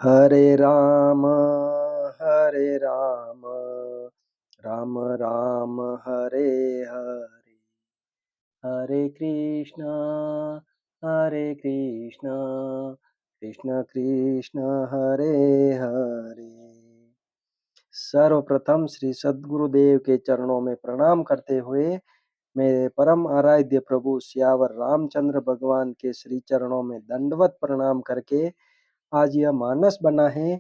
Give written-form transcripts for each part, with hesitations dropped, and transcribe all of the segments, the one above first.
हरे राम, राम राम हरे हरे, हरे कृष्ण कृष्ण कृष्ण हरे हरे। सर्वप्रथम श्री सद्गुरुदेव के चरणों में प्रणाम करते हुए मेरे परम आराध्य प्रभु सियावर रामचंद्र भगवान के श्री चरणों में दंडवत प्रणाम करके आज यह मानस बना है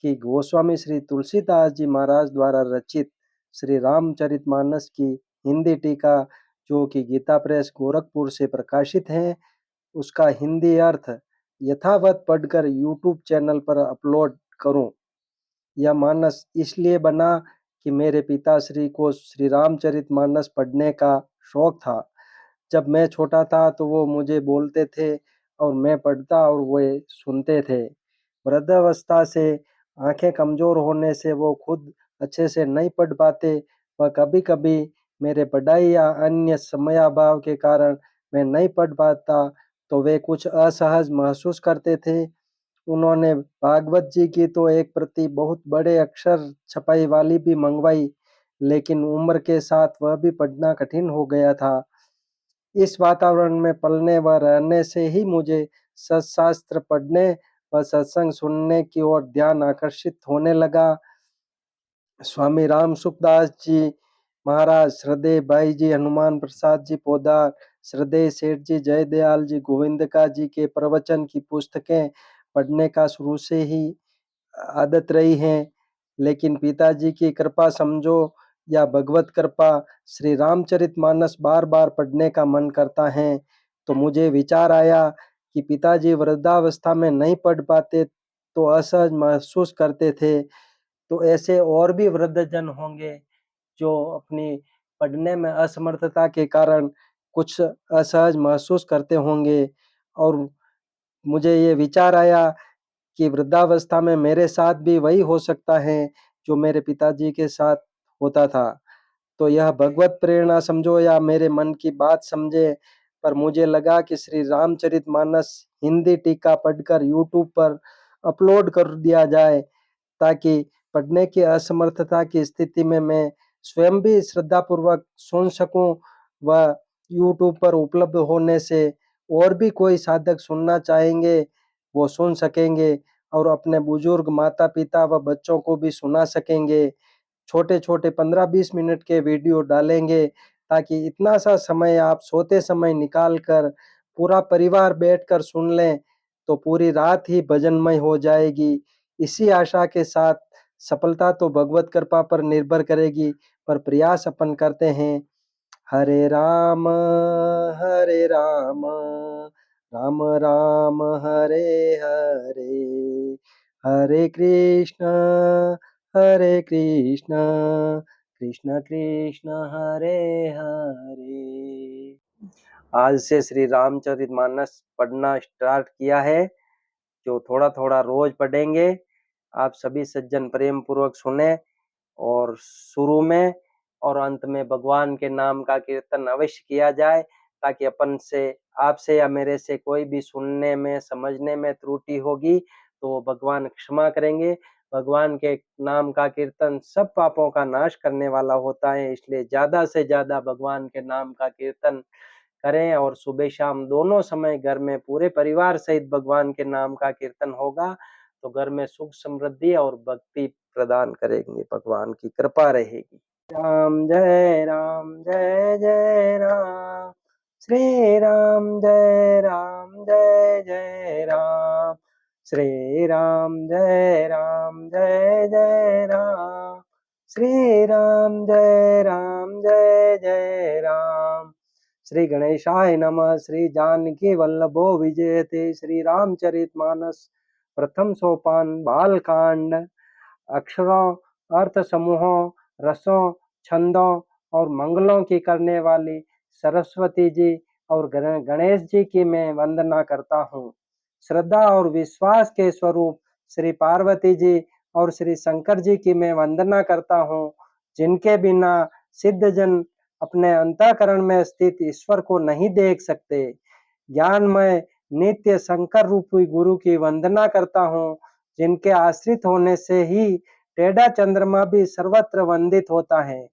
कि गोस्वामी श्री तुलसीदास जी महाराज द्वारा रचित श्री रामचरितमानस की हिंदी टीका जो कि गीता प्रेस गोरखपुर से प्रकाशित है, उसका हिंदी अर्थ यथावत पढ़कर यूट्यूब चैनल पर अपलोड करूं। यह मानस इसलिए बना कि मेरे पिताश्री को श्री रामचरितमानस पढ़ने का शौक था। जब मैं छोटा था तो वो मुझे बोलते थे और मैं पढ़ता और वे सुनते थे। वृद्धावस्था से आंखें कमजोर होने से वो खुद अच्छे से नहीं पढ़ पाते व कभी-कभी मेरे पढ़ाई या अन्य समयाभाव के कारण मैं नहीं पढ़ पाता तो वे कुछ असहज महसूस करते थे। उन्होंने भागवत जी की तो एक प्रति बहुत बड़े अक्षर छपाई वाली भी मंगवाई, लेकिन उम्र के साथ वह भी पढ़ना कठिन हो गया था। इस वातावरण में पलने व रहने से ही मुझे सत्शास्त्र पढ़ने व सत्संग सुनने की ओर ध्यान आकर्षित होने लगा। स्वामी राम सुखदास जी महाराज, श्रद्धेय भाई जी हनुमान प्रसाद जी पोदार, श्रद्धेय सेठ जी जयदयाल जी गोविंदका जी के प्रवचन की पुस्तकें पढ़ने का शुरू से ही आदत रही है। लेकिन पिताजी की कृपा समझो या भगवत कृपा, श्री रामचरितमानस बार बार पढ़ने का मन करता है। तो मुझे विचार आया कि पिताजी वृद्धावस्था में नहीं पढ़ पाते तो असहज महसूस करते थे, तो ऐसे और भी वृद्धजन होंगे जो अपनी पढ़ने में असमर्थता के कारण कुछ असहज महसूस करते होंगे। और मुझे ये विचार आया कि वृद्धावस्था में मेरे साथ भी वही हो सकता है जो मेरे पिताजी के साथ होता था। तो यह भगवत प्रेरणा समझो या मेरे मन की बात समझे, पर मुझे लगा कि श्री रामचरितमानस हिंदी टीका पढ़कर यूट्यूब पर अपलोड कर दिया जाए, ताकि पढ़ने की असमर्थता की स्थिति में मैं स्वयं भी श्रद्धापूर्वक सुन सकूं व यूट्यूब पर उपलब्ध होने से और भी कोई साधक सुनना चाहेंगे वो सुन सकेंगे और अपने बुजुर्ग माता पिता व बच्चों को भी सुना सकेंगे। छोटे-छोटे 15-20 मिनट के वीडियो डालेंगे ताकि इतना सा समय आप सोते समय निकाल कर पूरा परिवार बैठकर सुन लें तो पूरी रात ही भजनमय हो जाएगी। इसी आशा के साथ सफलता तो भगवत कृपा पर निर्भर करेगी, पर प्रयास अपन करते हैं। हरे राम राम राम हरे हरे, हरे कृष्ण कृष्ण कृष्ण हरे हरे। आज से श्री रामचरितमानस पढ़ना स्टार्ट किया है, जो थोड़ा थोड़ा रोज पढ़ेंगे। आप सभी सज्जन प्रेम पूर्वक सुने और शुरू में और अंत में भगवान के नाम का कीर्तन अवश्य किया जाए, ताकि अपन से, आपसे या मेरे से कोई भी सुनने में समझने में त्रुटि होगी तो भगवान क्षमा करेंगे। भगवान के नाम का कीर्तन सब पापों का नाश करने वाला होता है, इसलिए ज्यादा से ज्यादा भगवान के नाम का कीर्तन करें और सुबह शाम दोनों समय घर में पूरे परिवार सहित भगवान के नाम का कीर्तन होगा तो घर में सुख समृद्धि और भक्ति प्रदान करेंगे, भगवान की कृपा रहेगी। राम जय राम जय जय राम, श्री राम जय जय राम, श्री राम जय जय राम, श्री राम जय जय राम। श्री गणेशाय नमः। श्री जानकी वल्लभो विजयते। श्री रामचरितमानस प्रथम सोपान बालकांड। अक्षरों, अर्थ समूहों, रसों, छंदों और मंगलों की करने वाली सरस्वती जी और गणेश जी की मैं वंदना करता हूँ। श्रद्धा और विश्वास के स्वरूप श्री पार्वती जी और श्री शंकर जी की मैं वंदना करता हूँ, जिनके बिना सिद्धजन अपने अंतःकरण में स्थित ईश्वर को नहीं देख सकते। ज्ञानमय नित्य शंकर रूपी गुरु की वंदना करता हूँ, जिनके आश्रित होने से ही टेढ़ा चंद्रमा भी सर्वत्र वंदित होता है।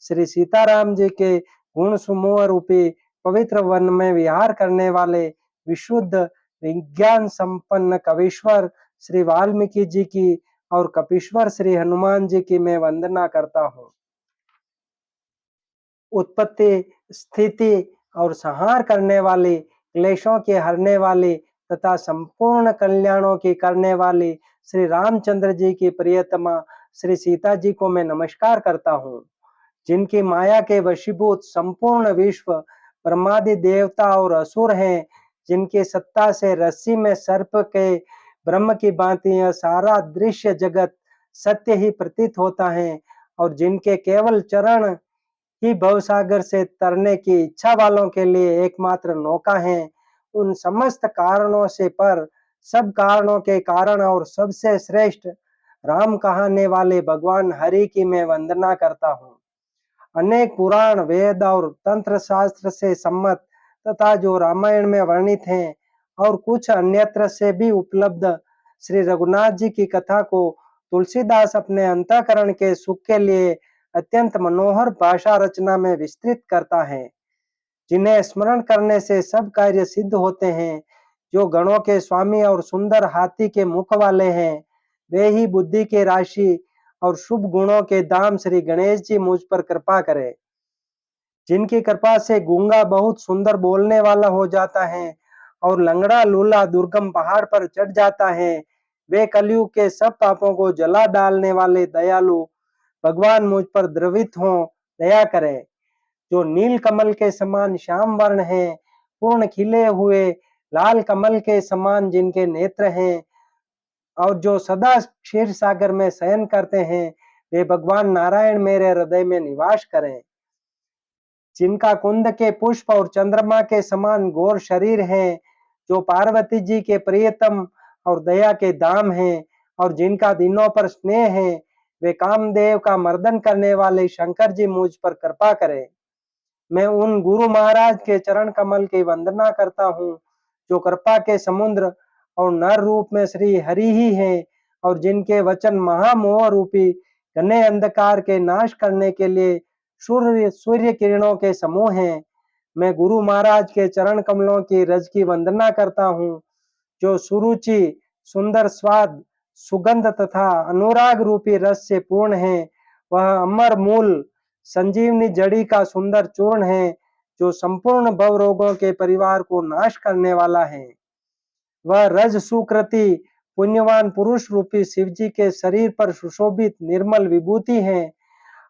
श्री सीताराम जी के गुण समूह रूपी पवित्र वन में विहार करने वाले विशुद्ध विज्ञान संपन्न कवीश्वर श्री वाल्मीकि जी की और कपीश्वर श्री हनुमान जी की मैं वंदना करता हूँ। उत्पत्ति, स्थिति और संहार करने वाली, क्लेशों के हरने वाली तथा संपूर्ण कल्याणों की करने वाली श्री रामचंद्र जी की प्रियतमा श्री सीता जी को मैं नमस्कार करता हूँ, जिनकी माया के वशीभूत संपूर्ण विश्व ब्रह्मादि देवता और असुर हैं, जिनकी सत्ता से रस्सी में सर्प के ब्रह्म की भांति यह सारा दृश्य जगत सत्य ही प्रतीत होता है और जिनके केवल चरण ही भवसागर से तरने की इच्छा वालों के लिए एकमात्र नौका है। उन समस्त कारणों से पर सब कारणों के कारण और सबसे श्रेष्ठ राम कहने वाले भगवान हरि की मैं वंदना करता हूँ। अनेक पुराण, वेद और तंत्र शास्त्र से सम्मत तथा जो रामायण में वर्णित हैं और कुछ अन्यत्र से भी उपलब्ध श्री रघुनाथ जी की कथा को तुलसीदास अपने अंतःकरण के सुख के लिए अत्यंत मनोहर भाषा रचना में विस्तृत करता है, जिन्हें स्मरण करने से सब कार्य सिद्ध होते हैं। जो गणों के स्वामी और सुंदर हाथी के मुख वाले हैं, वे ही बुद्धि के राशि और शुभ गुणों के धाम श्री गणेश जी मुझ पर कृपा करें। जिनकी कृपा से गूंगा बहुत सुंदर बोलने वाला हो जाता है और लंगड़ा लूला दुर्गम पहाड़ पर चढ़ जाता है, वे कलयुग के सब पापों को जला डालने वाले दयालु भगवान मुझ पर द्रवित हों, दया करें। जो नील कमल के समान श्याम वर्ण है, पूर्ण खिले हुए लाल कमल के समान जिनके नेत्र हैं और जो सदा क्षीर सागर में शयन करते हैं, वे भगवान नारायण मेरे हृदय में निवास करें। जिनका कुंद के पुष्प और चंद्रमा के समान गौर शरीर है, जो पार्वती जी के प्रियतम और दया के धाम हैं और जिनका दिनों पर स्नेह है, वे कामदेव का मर्दन करने वाले शंकर जी मुझ पर कृपा करें। मैं उन गुरु महाराज के चरण कमल की वंदना करता हूँ, जो कृपा के समुद्र और नर रूप में श्री हरि ही हैं और जिनके वचन महामोह रूपी घने अंधकार के नाश करने के लिए सूर्य किरणों के समूह हैं। मैं गुरु महाराज के चरण कमलों की रज की वंदना करता हूँ, जो सुरुचि, सुंदर स्वाद, सुगंध तथा अनुराग रूपी रस से पूर्ण है। वह अमर मूल संजीवनी जड़ी का सुंदर चूर्ण है, जो संपूर्ण भव रोगों के परिवार को नाश करने वाला है। वह रज सुकृति पुण्यवान पुरुष रूपी शिव जी के शरीर पर सुशोभित निर्मल विभूति है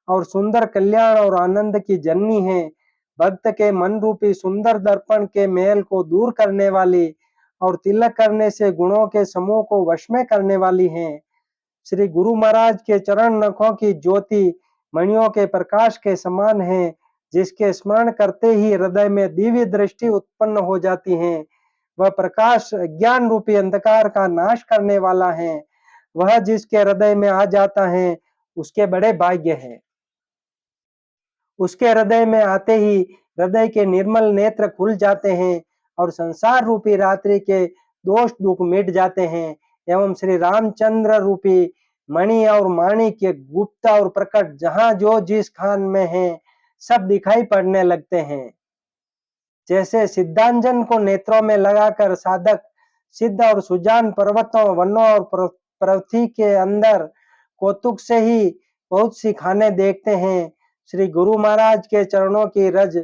और सुंदर कल्याण और आनंद की जननी है। भक्त के मन रूपी सुंदर दर्पण के मेल को दूर करने वाली और तिलक करने से गुणों के समूह को वश में करने वाली है। श्री गुरु महाराज के चरण नखों की ज्योति मणियों के प्रकाश के समान है, जिसके स्मरण करते ही हृदय में दिव्य दृष्टि उत्पन्न हो जाती है। वह प्रकाश ज्ञान रूपी अंधकार का नाश करने वाला है। वह जिसके हृदय में आ जाता है, उसके बड़े भाग्य है। उसके हृदय में आते ही हृदय के निर्मल नेत्र खुल जाते हैं और संसार रूपी रात्रि के दोष दुख मिट जाते हैं एवं श्री रामचंद्र रूपी मणि और माणिक्य गुप्त और प्रकट जहां जो जिस खान में है, सब दिखाई पड़ने लगते हैं। जैसे सिद्धांजन को नेत्रों में लगाकर साधक सिद्ध और सुजान पर्वतों, वनों और पृथ्वी के अंदर कौतुक से ही बहुत सी खाने देखते हैं, श्री गुरु महाराज के चरणों की रज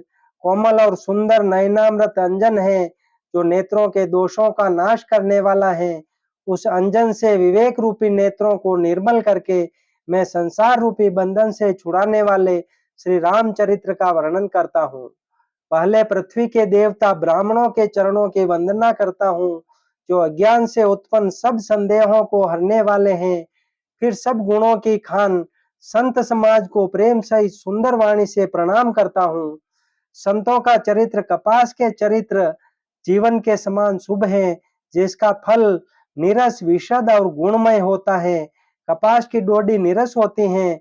कोमल और सुंदर नयनामृत अंजन है, जो नेत्रों के दोषों का नाश करने वाला है। उस अंजन से विवेक रूपी नेत्रों को निर्मल करके मैं संसार रूपी बंधन से छुड़ाने वाले श्री रामचरित्र का वर्णन करता हूँ। पहले पृथ्वी के देवता ब्राह्मणों के चरणों की वंदना करता हूँ, जो अज्ञान से उत्पन्न सब संदेहों को हरने वाले हैं। फिर सब गुणों की खान संत समाज को प्रेम सहित सुंदर वाणी से प्रणाम करता हूँ। संतों का चरित्र कपास के चरित्र जीवन के समान शुभ है, जिसका फल निरस, विशद और गुणमय होता है। कपास की डोडी निरस होती है।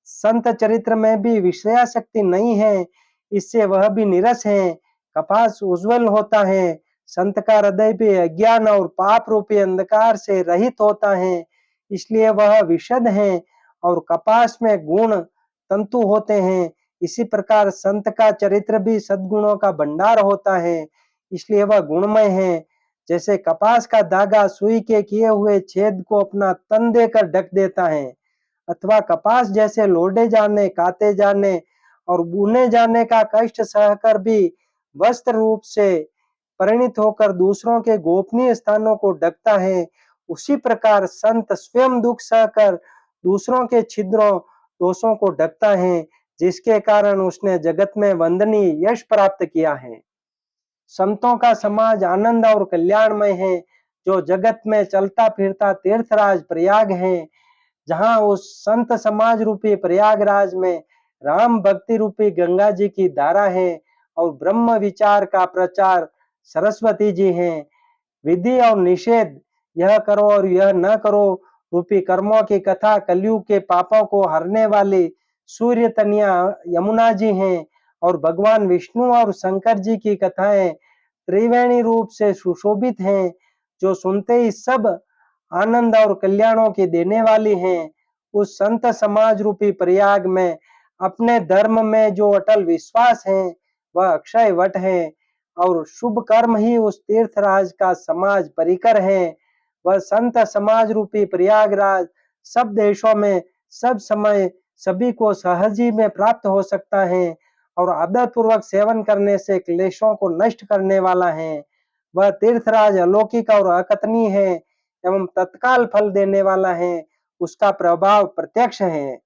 संत चरित्र में भी विषयासक्ति नहीं है, इससे वह भी निरस है। कपास उज्जवल होता है, संत का हृदय भी अज्ञान और पाप रूपी अंधकार से रहित होता है, इसलिए वह विशुद्ध है। और कपास में गुण तंतु होते हैं, इसी प्रकार संत का चरित्र भी सद्गुणों का भंडार होता है, इसलिए वह गुणमय है। जैसे कपास का धागा सुई के किए हुए छेद को अपना तन देकर ढक देता है, अथवा कपास जैसे लोढ़े जाने, काते जाने और बुने जाने का कष्ट सहकर भी वस्त्र रूप से परिणित होकर दूसरों के गोपनीय स्थानों को ढकता है, उसी प्रकार संत स्वयं दुख सहकर दूसरों के छिद्रों दोषों को ढकता है, जिसके कारण उसने जगत में वंदनीय यश प्राप्त किया है। संतों का समाज आनंद और कल्याणमय है, जो जगत में चलता फिरता तीर्थराज प्रयाग है। जहां उस संत समाज रूपी प्रयागराज में राम भक्ति रूपी गंगा जी की धारा है और ब्रह्म विचार का प्रचार सरस्वती जी हैं। विधि और निषेध, यह करो और यह न करो रूपी कर्मों की कथा कलयुग के पापों को हरने वाली सूर्य तनिया यमुना जी हैं। और भगवान विष्णु और शंकर जी की कथाएं त्रिवेणी रूप से सुशोभित हैं, जो सुनते ही सब आनंद और कल्याणों की देने वाली हैं। उस संत समाज रूपी प्रयाग में अपने धर्म में जो अटल विश्वास है, वह अक्षय वट है। और शुभ कर्म ही उस तीर्थराज का समाज परिकर है। वह संत समाज रूपी प्रयागराज सब देशों में सब समय सभी को सहज ही में प्राप्त हो सकता है और आदर पूर्वक सेवन करने से क्लेशों को नष्ट करने वाला है। वह तीर्थराज अलौकिक और अकथनीय है एवं तत्काल फल देने वाला है, उसका प्रभाव प्रत्यक्ष है।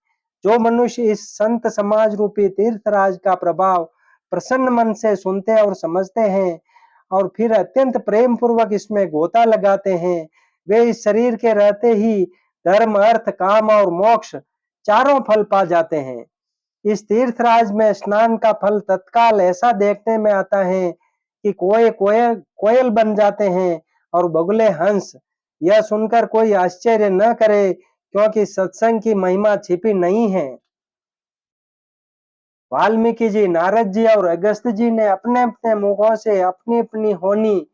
जो मनुष्य इस संत समाज रूपी तीर्थराज का प्रभाव प्रसन्न मन से सुनते और समझते हैं और फिर अत्यंत प्रेम पूर्वक इसमें गोता लगाते हैं, वे इस शरीर के रहते ही धर्म, अर्थ, काम और मोक्ष चारों फल पा जाते हैं। इस तीर्थराज में स्नान का फल तत्काल ऐसा देखने में आता है कि कोयल बन जाते हैं और बगुले हंस। यह सुनकर कोई आश्चर्य न करे, क्योंकि सत्संग की महिमा छिपी नहीं है। वाल्मीकि जी, नारद जी और अगस्त जी ने अपने अपने मुखों से अपनी अपनी होनी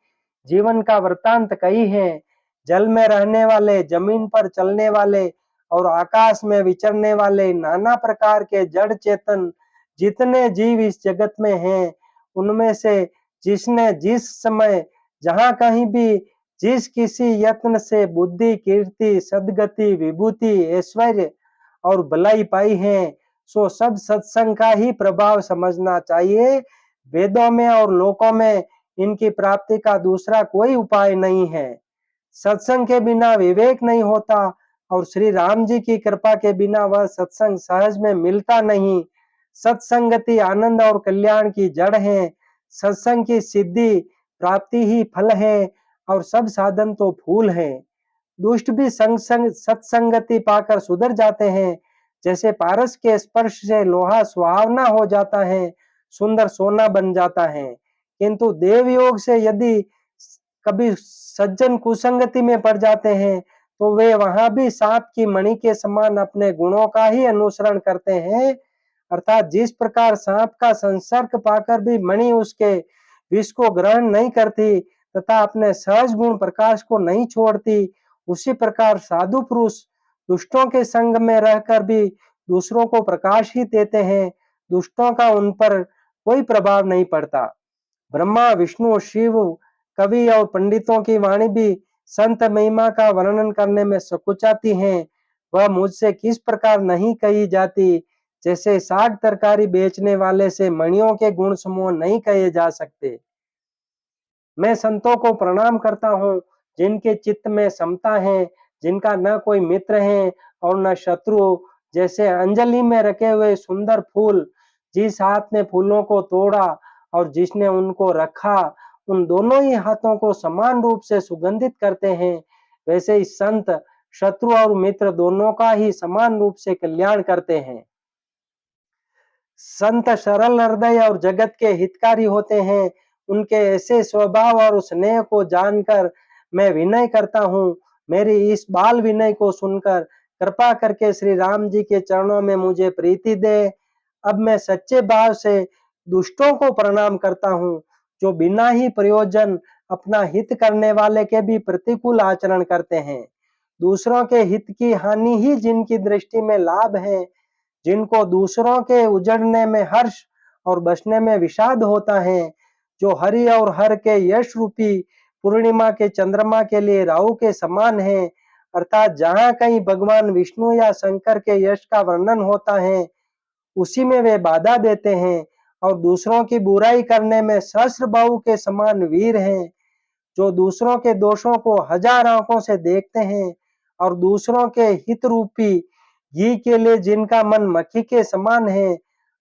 जीवन का वृतांत कही है। जल में रहने वाले, जमीन पर चलने वाले और आकाश में विचरने वाले नाना प्रकार के जड़ चेतन जितने जीव इस जगत में हैं, उनमें से जिसने जिस समय जहां कहीं भी जिस किसी यत्न से बुद्धि, कीर्ति, सद्गति, विभूति, ऐश्वर्य और भलाई पाई है, सो सब सत्संग का ही प्रभाव समझना चाहिए। वेदों में और लोकों में इनकी प्राप्ति का दूसरा कोई उपाय नहीं है। सत्संग के बिना विवेक नहीं होता और श्री राम जी की कृपा के बिना वह सत्संग सहज में मिलता नहीं। सत्संगति आनंद और कल्याण की जड़ है। सत्संग की सिद्धि प्राप्ति ही फल है और सब साधन तो फूल है। दुष्ट भी सत्संगति पाकर सुधर जाते हैं। जैसे पारस के स्पर्श से लोहा सुहावना हो जाता है, सुंदर सोना बन जाता है, किंतु देव योग से यदि कभी सज्जन कुसंगति में पड़ जाते हैं, तो वे वहां भी सांप की मणि के समान अपने गुणों का ही अनुसरण करते हैं। अर्थात जिस प्रकार सांप का संसर्ग पाकर भी मणि उसके विष को ग्रहण नहीं करती तथा अपने सहज गुण प्रकाश को नहीं छोड़ती, उसी प्रकार साधु पुरुष दुष्टों के संग में रहकर भी दूसरों को प्रकाश ही देते हैं। दुष्टों का उन पर कोई प्रभाव नहीं पड़ता। ब्रह्मा, विष्णु, शिव, कवि और पंडितों की वाणी भी संत महिमा का वर्णन करने में सकुचाती हैं। वह मुझसे किस प्रकार नहीं कही जाती, जैसे साग तरकारी बेचने वाले से मणियों के गुण समूह नहीं कहे जा सकते। मैं संतों को प्रणाम करता हूँ, जिनके चित्त में समता है, जिनका न कोई मित्र है और न शत्रु। जैसे अंजलि में रखे हुए सुंदर फूल, जिस हाथ ने फूलों को तोड़ा और जिसने उनको रखा, उन दोनों ही हाथों को समान रूप से सुगंधित करते हैं, वैसे ही संत शत्रु और मित्र दोनों का ही समान रूप से कल्याण करते हैं। संत सरल हृदय और जगत के हितकारी होते हैं। उनके ऐसे स्वभाव और स्नेह को जानकर मैं विनय करता हूँ। मेरी इस बाल विनय को सुनकर कृपा करके श्री राम जी के चरणों में मुझे प्रीति दे। अब मैं सच्चे भाव से दुष्टों को प्रणाम करता हूँ, जो बिना ही प्रयोजन अपना हित करने वाले के भी प्रतिकूल आचरण करते हैं। दूसरों के हित की हानि ही जिनकी दृष्टि में लाभ है, जिनको दूसरों के उजड़ने में हर्ष और बचने में विषाद होता है, जो हरि और हर के यश रूपी पूर्णिमा के चंद्रमा के लिए राहु के समान है, अर्थात जहाँ कहीं भगवान विष्णु या शंकर के यश का वर्णन होता है, उसी में वे बाधा देते हैं और दूसरों की बुराई करने में सहस्त्रबाहु के समान वीर हैं, जो दूसरों के दोषों को हजार आंखों से देखते हैं और दूसरों के हित रूपी घी के लिए जिनका मन मक्खी के समान है,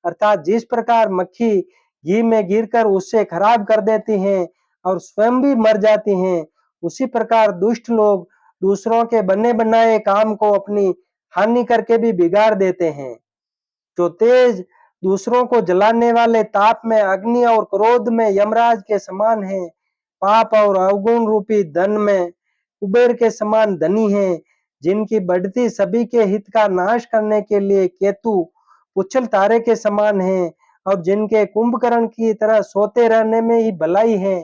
अर्थात जिस प्रकार मक्खी घी में गिरकर उससे खराब कर देती हैं और स्वयं भी मर जाती हैं, उसी प्रकार दुष्ट लोग दूसरों के बने बनाए काम को अपनी हानि करके भी बिगाड़ देते हैं। जो तेज दूसरों को जलाने वाले ताप में अग्नि और क्रोध में यमराज के समान है, पाप और अवगुण रूपी धन में कुबेर के समान धनी है, जिनकी बढ़ती सभी के हित का नाश करने के लिए केतु पुच्छल तारे के समान है और जिनके कुंभकर्ण की तरह सोते रहने में ही भलाई है।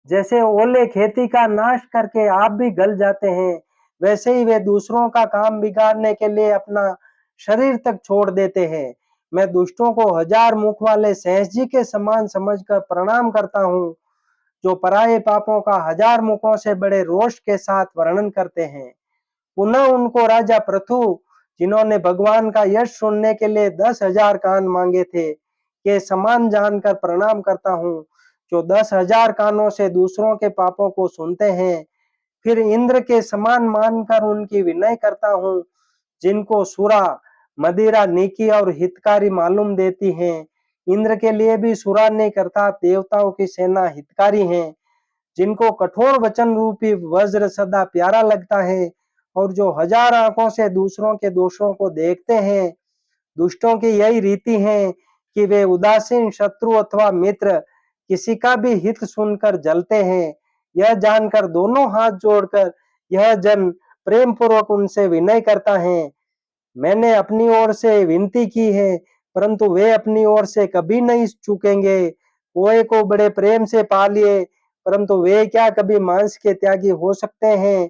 जैसे ओले खेती का नाश करके आप भी गल जाते हैं, वैसे ही वे दूसरों का काम बिगाड़ने के लिए अपना शरीर तक छोड़ देते हैं। मैं दुष्टों को हजार मुख वाले सहस जी के समान समझकर प्रणाम करता हूँ, जो पराये पापों का हजार मुखों से बड़े रोष के साथ वर्णन करते हैं। पुनः उनको राजा पृथु, जिन्होंने भगवान का यश सुनने के लिए 10,000 कान मांगे थे, के समान जानकर प्रणाम करता हूँ, जो 10,000 कानों से दूसरों के पापों को सुनते हैं। फिर इंद्र के समान मानकर उनकी विनय करता हूँ, जिनको सुरा मदिरा नीकी और हितकारी मालूम देती है। इंद्र के लिए भी सुरा ने अर्थात देवताओं की सेना हितकारी है, जिनको कठोर वचन रूपी वज्र सदा प्यारा लगता है और जो हजार आंखों से दूसरों के दोषों को देखते हैं। दुष्टों की यही रीति है कि वे उदासीन शत्रु अथवा मित्र किसी का भी हित सुनकर जलते हैं। यह जानकर दोनों हाथ जोड़कर यह जन प्रेम पूर्वक उनसे विनय करता है। मैंने अपनी ओर से विनती की है, परंतु वे अपनी ओर से कभी नहीं चूकेंगे। कोए को बड़े प्रेम से पा लिए, परंतु वे क्या कभी मांस के त्यागी हो सकते हैं।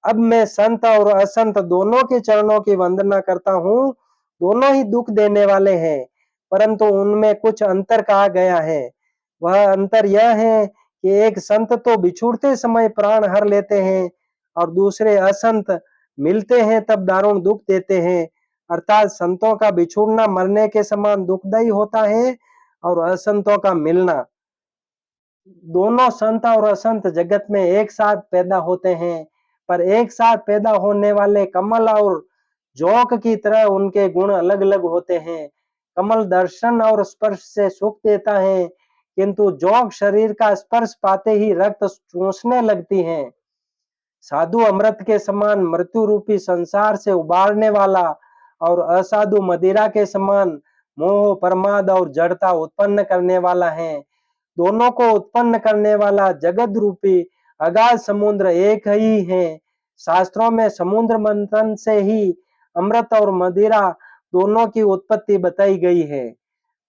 अब मैं संत और असंत दोनों के चरणों की वंदना करता हूँ। दोनों ही दुख देने वाले हैं, परंतु उनमें कुछ अंतर कहा गया है। वह अंतर यह है कि एक संत तो बिछुड़ते समय प्राण हर लेते हैं और दूसरे असंत मिलते हैं तब दारुण दुख देते हैं। अर्थात संतों का बिछुड़ना मरने के समान दुखदायी होता है और असंतों का मिलना। दोनों संत और असंत जगत में एक साथ पैदा होते हैं, पर एक साथ पैदा होने वाले कमल और जोंक की तरह उनके गुण अलग अलग होते हैं। कमल दर्शन और स्पर्श से सुख देता है, किंतु जोंक शरीर का स्पर्श पाते ही रक्त चूसने लगती है। साधु अमृत के समान मृत्यु रूपी संसार से उबारने वाला और असाधु मदिरा के समान मोह प्रमाद और जड़ता उत्पन्न करने वाला है। दोनों को उत्पन्न करने वाला जगत रूपी अगाध समुद्र एक ही है। शास्त्रों में समुद्र मंथन से ही अमृत और मदिरा दोनों की उत्पत्ति बताई गई है।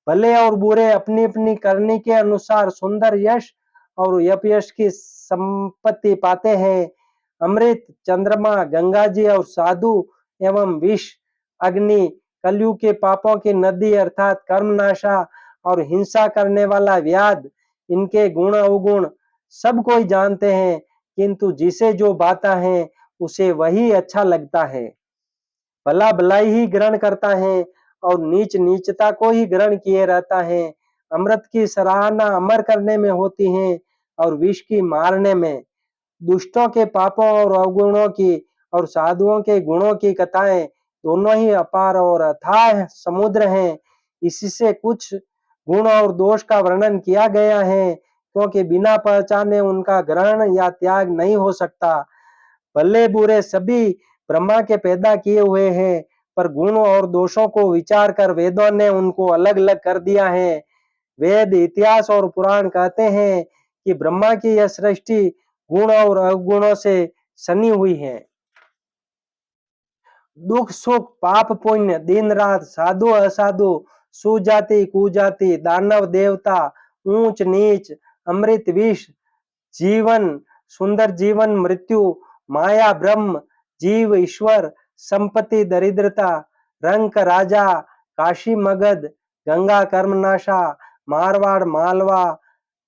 भले और बुरे अपनी अपनी करनी के अनुसार सुंदर यश और अपयश की संपत्ति पाते हैं। अमृत, चंद्रमा, गंगा जी और साधु एवं विष, अग्नि, कलयुग के पापों की नदी अर्थात कर्मनाशा और हिंसा करने वाला व्याध, इनके गुण अवगुण सब कोई जानते हैं, किंतु जिसे जो बाता है उसे वही अच्छा लगता है। भला भलाई ही ग्रहण करता है और नीच नीचता को ही ग्रहण किए रहता है। अमृत की सराहना अमर करने में होती है और विष की मारने में। दुष्टों के पापों और अवगुणों की और साधुओं के गुणों की कथाएं दोनों ही अपार और अथाह समुद्र हैं। इसी से कुछ गुण और दोष का वर्णन किया गया है, क्योंकि बिना पहचाने उनका ग्रहण या त्याग नहीं हो सकता। भले बुरे सभी ब्रह्मा के पैदा किए हुए हैं, पर गुण और दोषों को विचार कर वेदों ने उनको अलग अलग कर दिया है। वेद, इतिहास और पुराण कहते हैं कि ब्रह्मा की यह सृष्टि गुण और अवगुणों से सनी हुई है। दुख सुख, पाप पुण्य, दिन रात, साधु असाधु, सुजाति कुजाति, दानव देवता, ऊंच नीच, अमृत विष, जीवन, सुंदर जीवन मृत्यु, माया ब्रह्म, जीव ईश्वर, संपत्ति दरिद्रता, रंक राजा, काशी मगध, गंगा कर्मनाशा, मारवाड़ मालवा,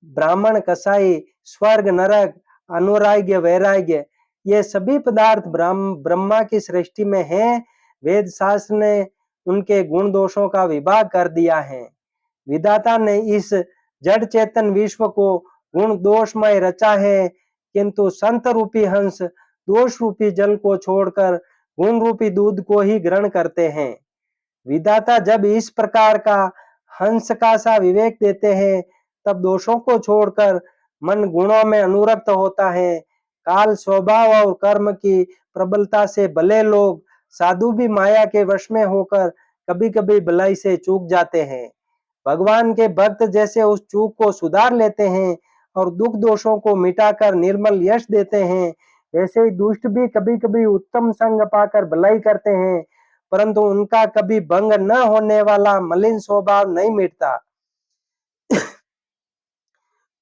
ब्राह्मण कसाई, स्वर्ग नरक, अनुराग्य वैराग्य, ये सभी पदार्थ ब्रह्मा की सृष्टि में हैं। वेद शास्त्र ने उनके गुण दोषों का विभाग कर दिया है। विधाता ने इस जड़ चेतन विश्व को गुण दोषमय रचा है, किंतु संत रूपी हंस दोष रूपी जल को छोड़कर गुण रूपी दूध को ही ग्रहण करते हैं। विधाता जब इस प्रकार का हंस का सा विवेक देते हैं, तब दोषों को छोड़कर मन गुणों में अनुरक्त होता है। काल, स्वभाव और कर्म की प्रबलता से भले लोग साधु भी माया के वश में होकर कभी-कभी भलाई से चूक जाते हैं। भगवान के भक्त जैसे उस चूक को सुधार लेते हैं और दुख दोषों को मिटाकर निर्मल यश देते हैं, वैसे ही दुष्ट भी कभी-कभी उत्तम संग पाकर भलाई करते हैं, परंतु उनका कभी भंग न होने वाला मलिन स्वभाव नहीं मिटता।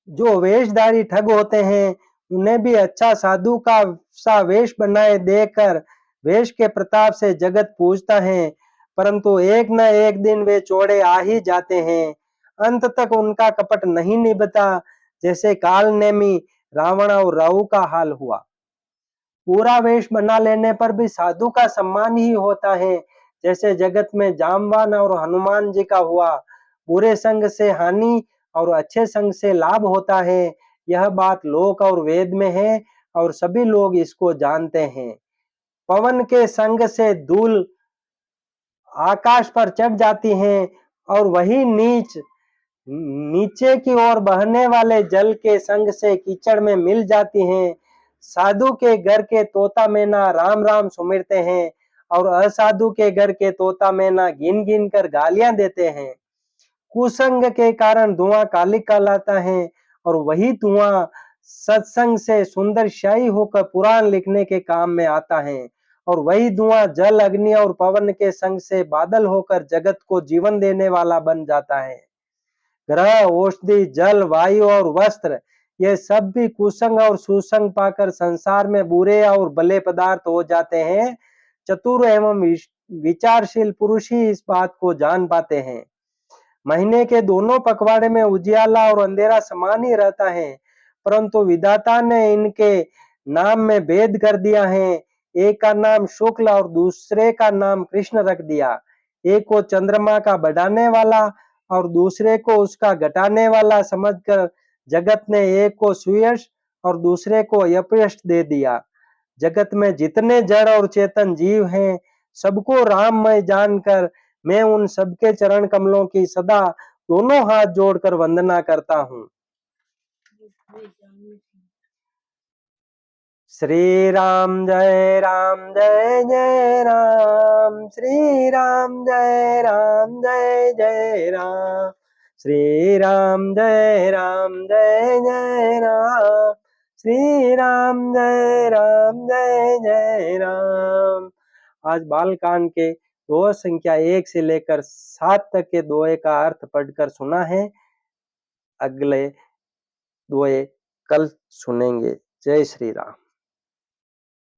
जो वेशधारी ठग होते हैं, उन्हें भी अच्छा साधु का सा वेश बनाए देकर वेश के प्रताप से जगत पूजता है, परंतु एक न एक दिन वे चौड़े आ ही जाते हैं। अंत तक उनका कपट नहीं निभता, जैसे काल नेमी रावण और राहु का हाल हुआ। पूरा वेश बना लेने पर भी साधु का सम्मान ही होता है, जैसे जगत में जामवान और हनुमान जी का हुआ। बुरे संग से हानि और अच्छे संग से लाभ होता है, यह बात लोक और वेद में है और सभी लोग इसको जानते हैं। पवन के संग से धूल आकाश पर चढ़ जाती है और वही नीचे की ओर बहने वाले जल के संग से कीचड़ में मिल जाती हैं। साधु के घर के तोता मैना राम राम सुमिरते हैं और असाधु के घर के तोता मैना गिन गिन कर गालियां देते हैं। कुसंग के कारण धुआं कालिक कहलाता है और वही धुआं सत्संग से सुंदर शाही होकर पुराण लिखने के काम में आता है और वही धुआं जल, अग्नि और पवन के संग से बादल होकर जगत को जीवन देने वाला बन जाता है। ग्रह, औषधि, जल, वायु और वस्त्र, ये सब भी कुसंग और सुसंग पाकर संसार में बुरे और भले पदार्थ हो जाते हैं। चतुर एवं विचारशील पुरुष ही इस बात को जान पाते हैं। महीने के दोनों पखवाड़े में उजियाला और अंधेरा समान ही रहता है, परंतु विधाता ने इनके नाम में भेद कर दिया है। एक का नाम शुक्ल और दूसरे का नाम कृष्ण रख दिया। एक को चंद्रमा का बढ़ाने वाला और दूसरे को उसका घटाने वाला समझकर जगत ने एक को सुयश और दूसरे को अपयश दे दिया। जगत में जितने जड़ और चेतन जीव हैं, सबको राममय जानकर मैं उन सबके चरण कमलों की सदा दोनों हाथ जोड़कर वंदना करता हूँ। श्री राम जय जय राम, श्री राम जय जय राम, श्री राम जय जय राम, श्री राम जय जय राम। आज बालकांड के दो संख्या 1 से लेकर 7 तक के दोहे का अर्थ पढ़कर सुना है। अगले दोहे कल सुनेंगे। जय श्री राम।